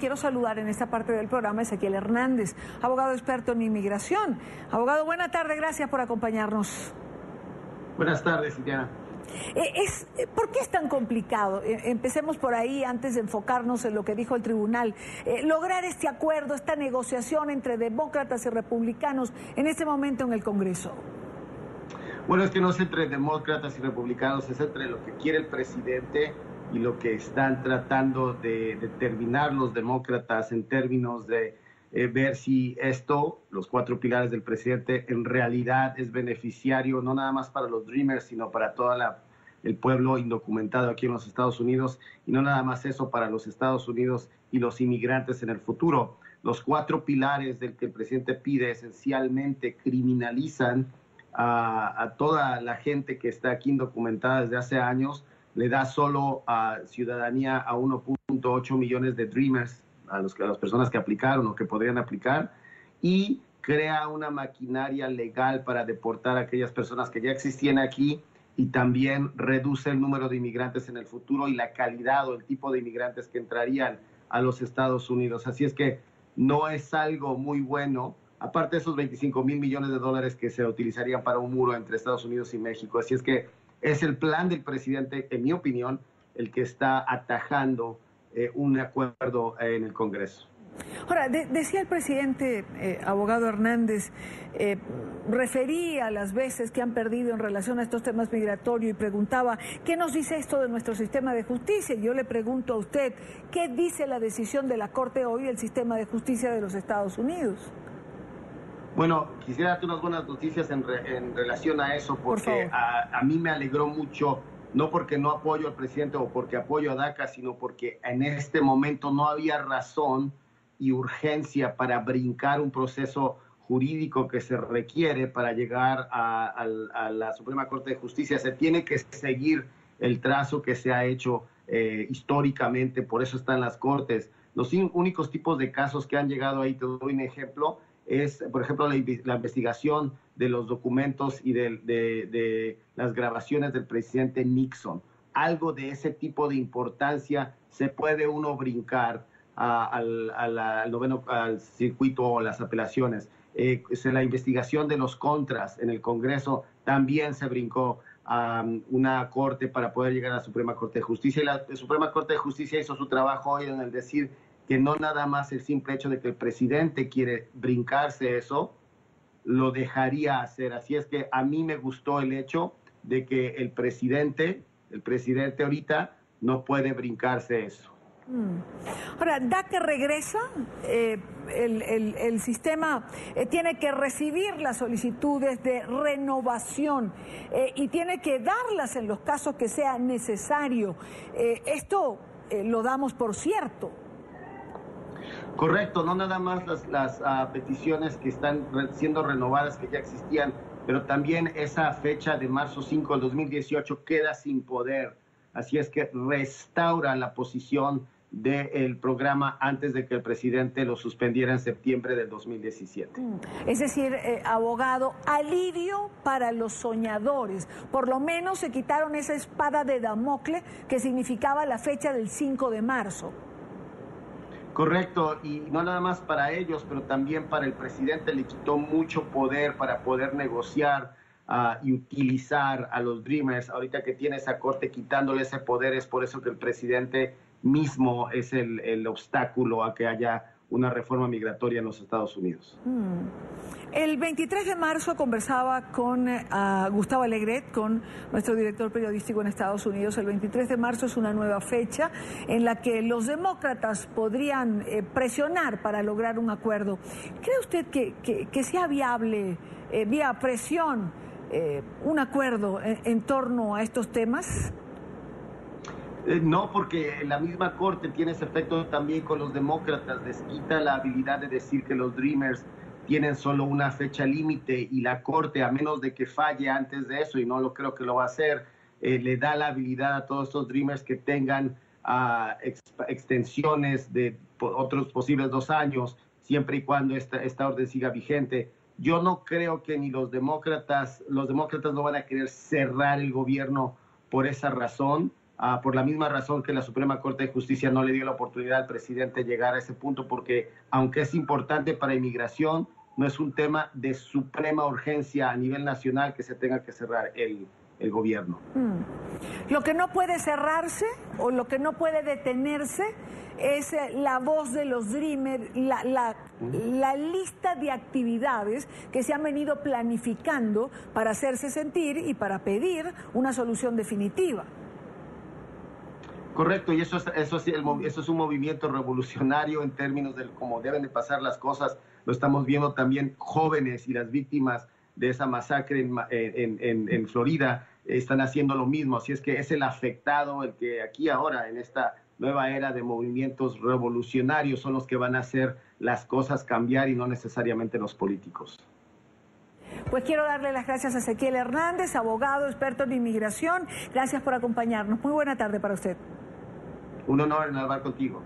Quiero saludar en esta parte del programa a Ezequiel Hernández, abogado experto en inmigración. Abogado, buena tarde, gracias por acompañarnos. Buenas tardes, Indiana. ¿Por qué es tan complicado? Empecemos por ahí antes de enfocarnos en lo que dijo el tribunal. Lograr este acuerdo, esta negociación entre demócratas y republicanos en este momento en el Congreso. Bueno, es que no es entre demócratas y republicanos, es entre lo que quiere el presidente y lo que están tratando de determinar los demócratas en términos de ver si esto, los 4 pilares del presidente, en realidad es beneficiario no nada más para los Dreamers, sino para todo el pueblo indocumentado aquí en los Estados Unidos, y no nada más eso, para los Estados Unidos y los inmigrantes en el futuro. Los 4 pilares del que el presidente pide esencialmente criminalizan a toda la gente que está aquí indocumentada desde hace años, le da solo ciudadanía a 1.8 millones de Dreamers, a las personas que aplicaron o que podrían aplicar, y crea una maquinaria legal para deportar a aquellas personas que ya existían aquí, y también reduce el número de inmigrantes en el futuro y la calidad o el tipo de inmigrantes que entrarían a los Estados Unidos. Así es que no es algo muy bueno, aparte de esos 25 mil millones de dólares que se utilizarían para un muro entre Estados Unidos y México. Así es que es el plan del presidente, en mi opinión, el que está atajando un acuerdo en el Congreso. Ahora, decía el presidente, abogado Hernández, refería las veces que han perdido en relación a estos temas migratorios y preguntaba, ¿qué nos dice esto de nuestro sistema de justicia? Y yo le pregunto a usted, ¿qué dice la decisión de la Corte hoy del sistema de justicia de los Estados Unidos? Bueno, quisiera darte unas buenas noticias en relación a eso, porque a mí me alegró mucho, no porque no apoyo al presidente o porque apoyo a DACA, sino porque en este momento no había razón y urgencia para brincar un proceso jurídico que se requiere para llegar a la Suprema Corte de Justicia. Se tiene que seguir el trazo que se ha hecho históricamente, por eso están las Cortes. Los únicos tipos de casos que han llegado ahí, te doy un ejemplo, es, por ejemplo, la investigación de los documentos y de las grabaciones del presidente Nixon. Algo de ese tipo de importancia se puede uno brincar al circuito o las apelaciones. La investigación de los contras en el Congreso también se brincó a una corte para poder llegar a la Suprema Corte de Justicia. Y la Suprema Corte de Justicia hizo su trabajo hoy en el decir que no nada más el simple hecho de que el presidente quiere brincarse eso, lo dejaría hacer. Así es que a mí me gustó el hecho de que el presidente ahorita no puede brincarse eso. Ahora, DACA regresa, el sistema tiene que recibir las solicitudes de renovación y tiene que darlas en los casos que sea necesario. Esto lo damos por cierto. Correcto, no nada más las peticiones que están siendo renovadas, que ya existían, pero también esa fecha de marzo 5 del 2018 queda sin poder. Así es que restaura la posición del programa antes de que el presidente lo suspendiera en septiembre del 2017. Es decir, abogado, alivio para los soñadores. Por lo menos se quitaron esa espada de Damocles que significaba la fecha del 5 de marzo. Correcto, y no nada más para ellos, pero también para el presidente. Le quitó mucho poder para poder negociar y utilizar a los Dreamers. Ahorita que tiene esa corte quitándole ese poder, es por eso que el presidente mismo es el obstáculo a que haya una reforma migratoria en los Estados Unidos. El 23 de marzo conversaba con Gustavo Alegret, con nuestro director periodístico en Estados Unidos. El 23 de marzo es una nueva fecha en la que los demócratas podrían presionar para lograr un acuerdo. ¿Cree usted que sea viable, vía presión, un acuerdo en torno a estos temas? No, porque la misma Corte tiene ese efecto también con los demócratas. Les quita la habilidad de decir que los Dreamers tienen solo una fecha límite, y la Corte, a menos de que falle antes de eso, y no lo creo que lo va a hacer, le da la habilidad a todos estos Dreamers que tengan extensiones de otros posibles 2 años, siempre y cuando esta orden siga vigente. Yo no creo que ni los demócratas no van a querer cerrar el gobierno por esa razón. por la misma razón que la Suprema Corte de Justicia no le dio la oportunidad al presidente de llegar a ese punto, porque aunque es importante para inmigración, no es un tema de suprema urgencia a nivel nacional que se tenga que cerrar el gobierno. Lo que no puede cerrarse o lo que no puede detenerse es la voz de los Dreamers, la lista de actividades que se han venido planificando para hacerse sentir y para pedir una solución definitiva. Correcto, y eso es un movimiento revolucionario en términos de cómo deben de pasar las cosas. Lo estamos viendo también jóvenes y las víctimas de esa masacre en Florida están haciendo lo mismo. Así es que es el afectado, el que aquí ahora, en esta nueva era de movimientos revolucionarios, son los que van a hacer las cosas cambiar y no necesariamente los políticos. Pues quiero darle las gracias a Ezequiel Hernández, abogado, experto en inmigración. Gracias por acompañarnos. Muy buena tarde para usted. Un honor en hablar contigo.